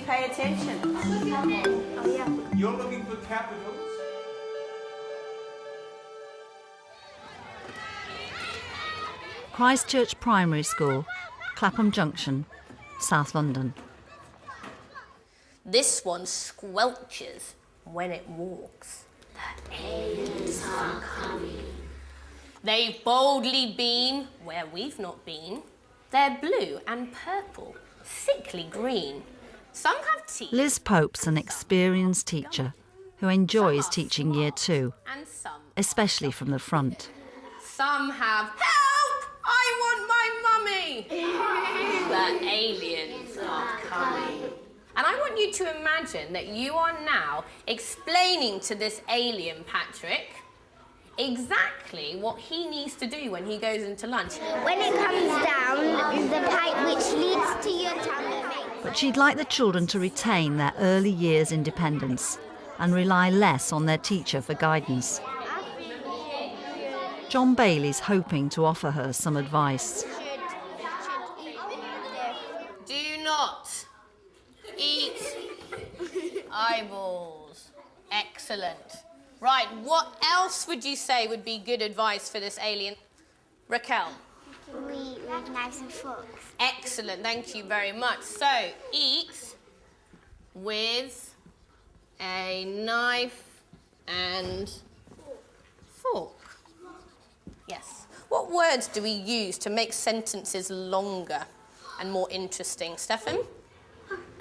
pay attention. Oh, yeah. You're looking for capitals? Christchurch Primary School, Clapham Junction, South London. This one squelches when it walks. The aliens are coming. They've boldly been where we've not been. They're blue and purple, sickly green. Some have teeth. Liz Pope's an experienced teacher who enjoys teaching Year 2, and some. especially from the front. Some have, help! I want my mummy! The aliens are coming. And I want you to imagine that you are now explaining to this alien, Patrick, exactly what he needs to do when he goes into lunch. When it comes down, the pipe which leads to your tummy makes... But she'd like the children to retain their early years' independence and rely less on their teacher for guidance. John Bailey's hoping to offer her some advice. Do not eat eyeballs. Excellent. Right, what else would you say would be good advice for this alien? Raquel? We eat with knives and forks. Excellent, thank you very much. So, eat with a knife and fork. Yes. What words do we use to make sentences longer and more interesting? Stefan?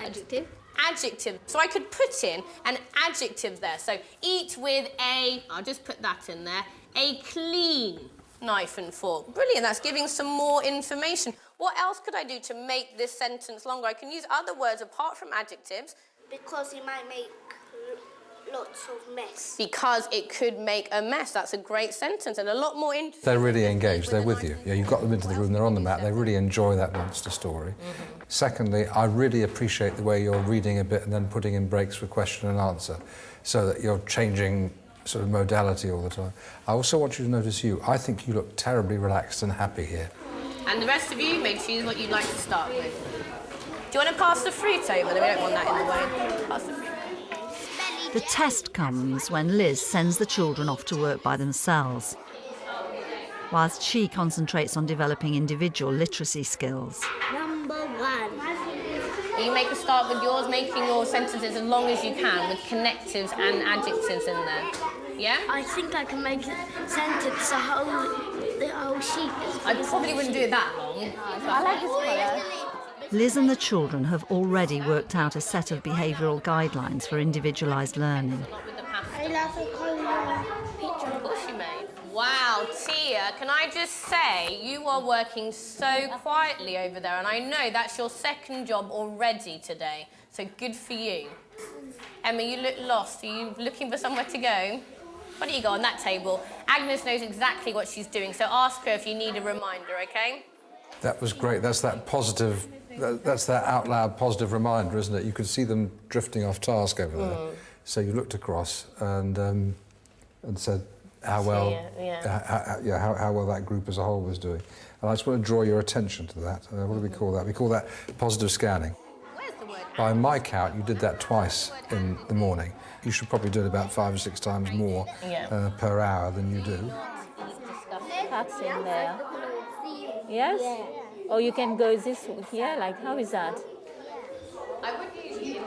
Adjective. Adjective. So I could put in an adjective there. So eat with a, I'll just put that in there, a clean knife and fork. Brilliant, that's giving some more information. What else could I do to make this sentence longer? I can use other words apart from adjectives. Because it might make lots of mess. Because it could make a mess. That's a great sentence and a lot more interesting. They're really engaged, they're with you. Yeah, you've got them into the room, they're on the mat, they really enjoy that monster story. Mm-hmm. Secondly, I really appreciate the way you're reading a bit and then putting in breaks for question and answer, so that you're changing sort of modality all the time. I also want you to notice you. I think you look terribly relaxed and happy here. And the rest of you may choose what you'd like to start with. Do you want to pass the fruit over? We don't want that in the way. Pass the fruit. The test comes when Liz sends the children off to work by themselves, whilst she concentrates on developing individual literacy skills. Number 1. You make a start with yours, making your sentences as long as you can, with connectives and adjectives in there. Yeah? I think I can make a sentence, the whole sheet. I probably wouldn't do it that long. I like this colour. Liz and the children have already worked out a set of behavioural guidelines for individualised learning. I love a colour picture. Of course you may. Wow, Tia, can I just say, you are working so quietly over there, and I know that's your second job already today, so good for you. Emma, you look lost. Are you looking for somewhere to go? Why don't you go on that table? Agnes knows exactly what she's doing, so ask her if you need a reminder, OK? That was great. That's that positive, that's that out loud positive reminder, isn't it? You could see them drifting off task over there. So you looked across and said how well, how well that group as a whole was doing. And I just want to draw your attention to that. What do we call that? We call that positive scanning. By my count, you did that twice in the morning. You should probably do it about 5 or 6 times more per hour than you do. That's in there. Yes? Yeah. Or you can go this way. Yeah, like how is that? I would use it.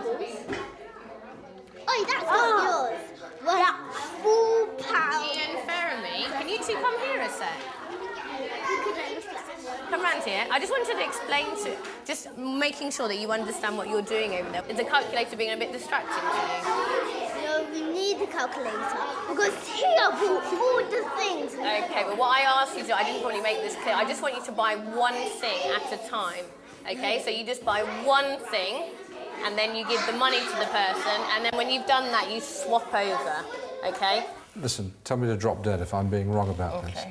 Oh, that's not yours. Well, that's £4. Ian Ferramy, can you two come here a sec? Come round here. I just wanted to explain to you, just making sure that you understand what you're doing over there. Is the calculator being a bit distracting to you? No, we need the calculator because here bought all the things. Okay, but what I asked you to do, I didn't probably make this clear. I just want you to buy one thing at a time. Okay, so you just buy one thing, and then you give the money to the person, and then when you've done that, you swap over. Okay? Listen, tell me to drop dead if I'm being wrong about this.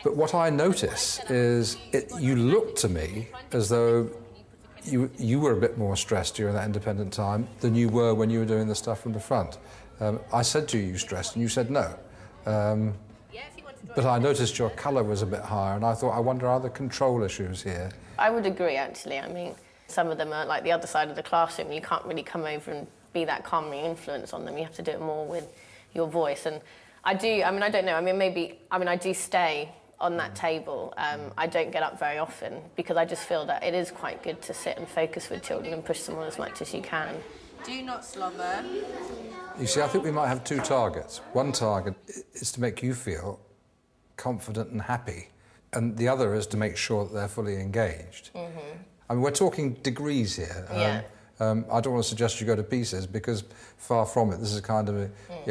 But what I notice is you look to me as though you were a bit more stressed during that independent time than you were when you were doing the stuff from the front. I said to you stressed, and you said no. But I noticed your colour was a bit higher, and I thought, I wonder, are there control issues here? I would agree, actually. I mean, Some of them are like the other side of the classroom. You can't really come over and be that calming influence on them. You have to do it more with your voice. And I don't know. I do stay on that table. I don't get up very often because I just feel that it is quite good to sit and focus with children and push them on as much as you can. Do not slobber. You see, I think we might have two targets. One target is to make you feel confident and happy, and the other is to make sure that they're fully engaged. I mean, we're talking degrees here. Yeah. I don't want to suggest you go to pieces because far from it. This is kind of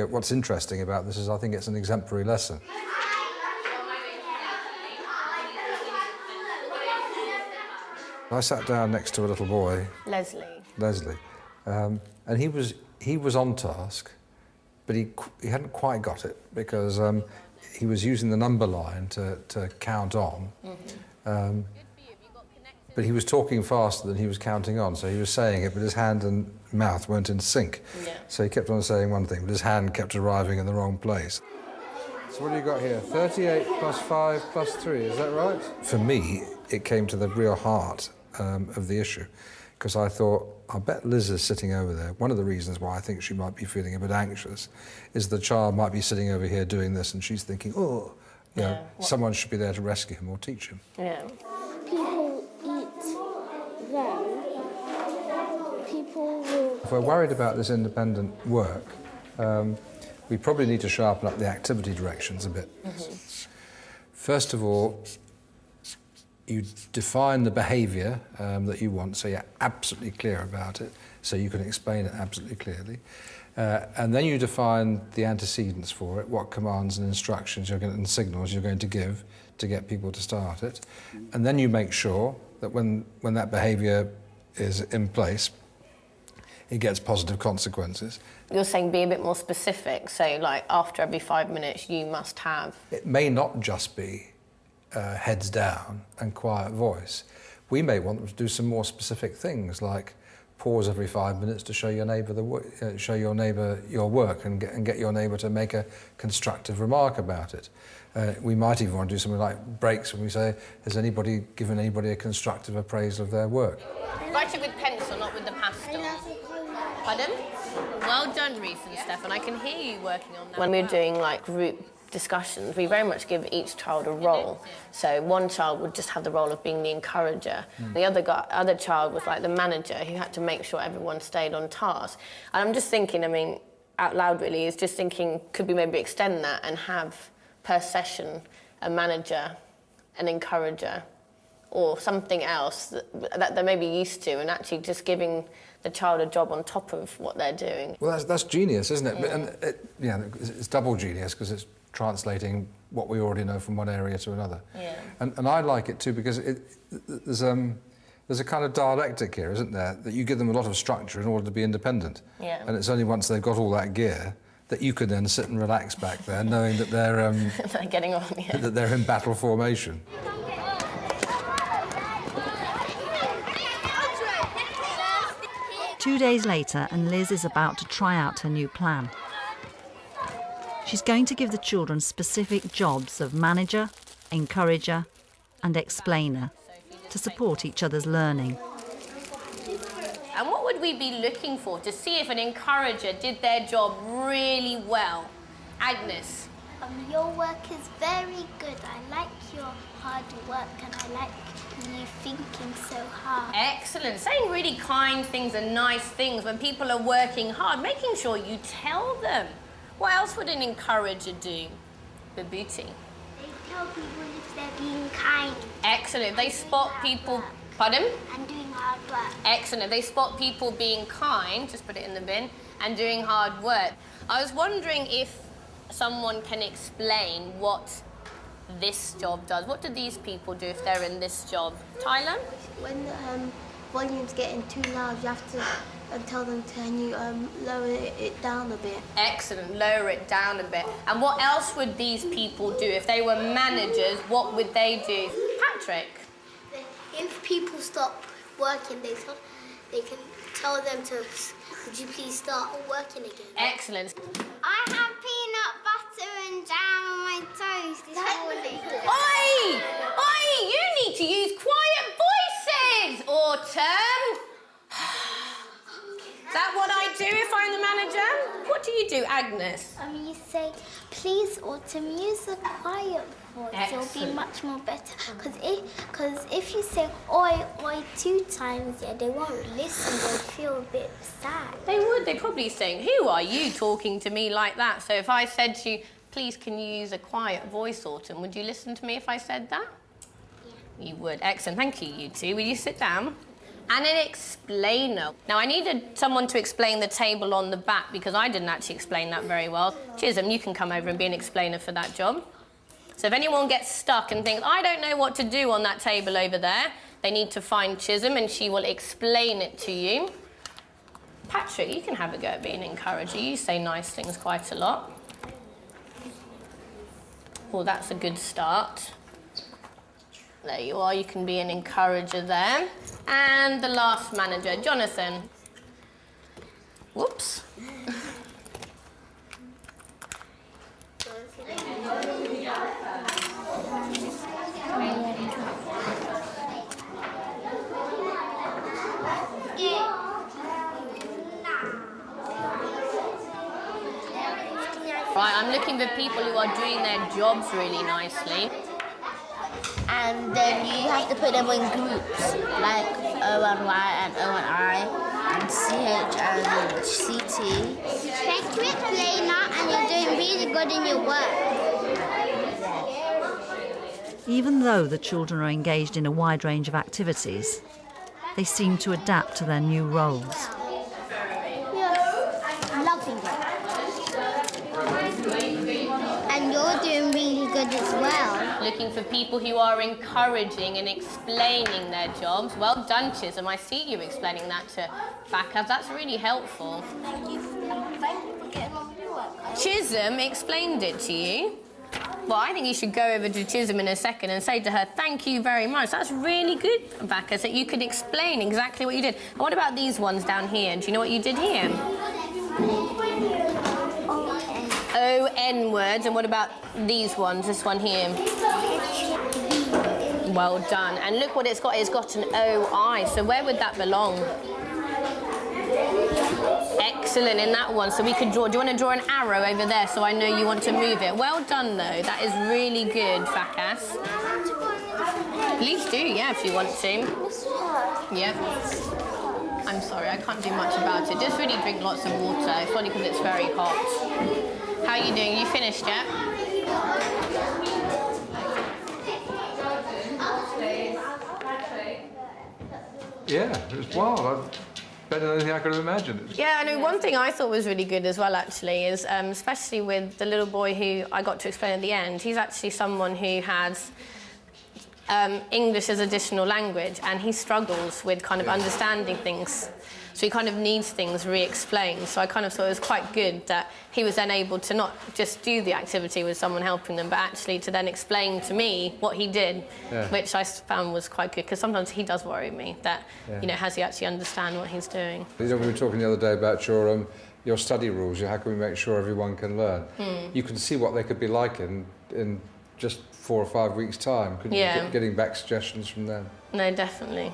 what's interesting about this is I think it's an exemplary lesson. I sat down next to a little boy, Leslie, and he was on task, but he hadn't quite got it because he was using the number line to count on. But he was talking faster than he was counting on, so he was saying it, but his hand and mouth weren't in sync. Yeah. So he kept on saying one thing, but his hand kept arriving in the wrong place. So what do you got here? 38 plus 5 plus 3, is that right? For me, it came to the real heart of the issue, because I thought, I bet Liz is sitting over there. One of the reasons why I think she might be feeling a bit anxious is the child might be sitting over here doing this, and she's thinking, oh, you know, someone should be there to rescue him or teach him. Yeah. People eat them. People will... If we're worried about this independent work, we probably need to sharpen up the activity directions a bit. First of all, you define the behaviour that you want, so you're absolutely clear about it, so you can explain it absolutely clearly. And then you define the antecedents for it, what commands and instructions and signals you're going to give to get people to start it. And then you make sure that when that behaviour is in place, it gets positive consequences. You're saying be a bit more specific, so like after every 5 minutes you must have... It may not just be heads down and quiet voice. We may want them to do some more specific things like pause every 5 minutes to show your neighbour your work and get your neighbour to make a constructive remark about it. We might even want to do something like breaks when we say, has anybody given anybody a constructive appraisal of their work? Write it with pencil, not with the pastel. Pardon? Well done, Reese and Stefan. I can hear you working on that. When we're doing like group discussions, we very much give each child a role. So one child would just have the role of being the encourager. The other child was like the manager who had to make sure everyone stayed on task. And I'm just thinking, I mean, out loud really, is just thinking, could we maybe extend that and have per session a manager, an encourager, or something else that they're maybe used to, and actually just giving the child a job on top of what they're doing. Well, that's genius, isn't it? And it's double genius because it's translating what we already know from one area to another. Yeah. And I like it too because there's a kind of dialectic here, isn't there? That you give them a lot of structure in order to be independent. Yeah. And it's only once they've got all that gear that you can then sit and relax back there, knowing that they're They're getting on. Yeah. that they're in battle formation. Two days later, and Liz is about to try out her new plan. She's going to give the children specific jobs of manager, encourager and explainer to support each other's learning. And what would we be looking for to see if an encourager did their job really well? Agnes? Your work is very good. I like your hard work and I like you thinking so hard. Excellent. Saying really kind things and nice things when people are working hard, making sure you tell them. What else would an encourager do? Babuti? They tell people if they're being kind. Excellent. They spot people... Pardon? And doing hard work. Excellent. They spot people being kind, just put it in the bin, and doing hard work. I was wondering if someone can explain what this job does. What do these people do if they're in this job? Tyler? When the volume's getting too loud, you have to tell them, can you lower it down a bit? Excellent, lower it down a bit. And what else would these people do? If they were managers, what would they do? Patrick? If people stop working, they can tell them to, would you please start working again? Excellent. I have peanut butter and jam on my toast this morning. Oi! Oi! You need to use quiet voices! Autumn! do, Agnes? You say, please, Autumn, use a quiet voice. It'll be much more better. Because if you say oi, oi 2 times, yeah, they won't listen. They'll feel a bit sad. They would. They're probably saying, who are you talking to me like that? So if I said to you, please, can you use a quiet voice, Autumn, would you listen to me if I said that? Yeah. You would. Excellent. Thank you, you two. Will you sit down? And an explainer. Now, I needed someone to explain the table on the back because I didn't actually explain that very well. Chisholm, you can come over and be an explainer for that job. So if anyone gets stuck and thinks, I don't know what to do on that table over there, they need to find Chisholm and she will explain it to you. Patrick, you can have a go at being an encourager. You say nice things quite a lot. Well, that's a good start. There you are, you can be an encourager there. And the last manager, Jonathan. Whoops. Right, I'm looking for people who are doing their jobs really nicely. And then you have to put them in groups, like O and Y and O and I, and CH and CT. Thank you, explainer, and you're doing really good in your work. Even though the children are engaged in a wide range of activities, they seem to adapt to their new roles. Loving it. And you're doing really good as well. Looking for people who are encouraging and explaining their jobs. Well done, Chisholm. I see you explaining that to Backup. That's really helpful. Thank you for getting on with your work. Chisholm explained it to you. Well, I think you should go over to Chisholm in a second and say to her, thank you very much. That's really good, Bacchus, that you could explain exactly what you did. And what about these ones down here? Do you know what you did here? O-N words. And what about these ones? This one here. Well done. And look what it's got. It's got an O-I. So where would that belong? Excellent in that one. So we could draw. Do you want to draw an arrow over there so I know you want to move it? Well done, though. That is really good, Bacchus. Please do, yeah, if you want to. Yep. I'm sorry, I can't do much about it. Just really drink lots of water. It's only because it's very hot. How are you doing? You finished yet? Yeah, it was wild. Better than anything I could have imagined. Yeah, I know one thing I thought was really good as well, actually, is especially with the little boy who I got to explain at the end, he's actually someone who has English as additional language, and he struggles with kind of understanding things. So he kind of needs things re-explained. So I kind of thought it was quite good that he was then able to not just do the activity with someone helping them, but actually to then explain to me what he did, which I found was quite good, because sometimes he does worry me that, you know, has he actually understand what he's doing? You know, we were talking the other day about your study rules. How can we make sure everyone can learn? You can see what they could be like in just 4 or 5 weeks' time. Couldn't you? Getting back suggestions from them. No, definitely.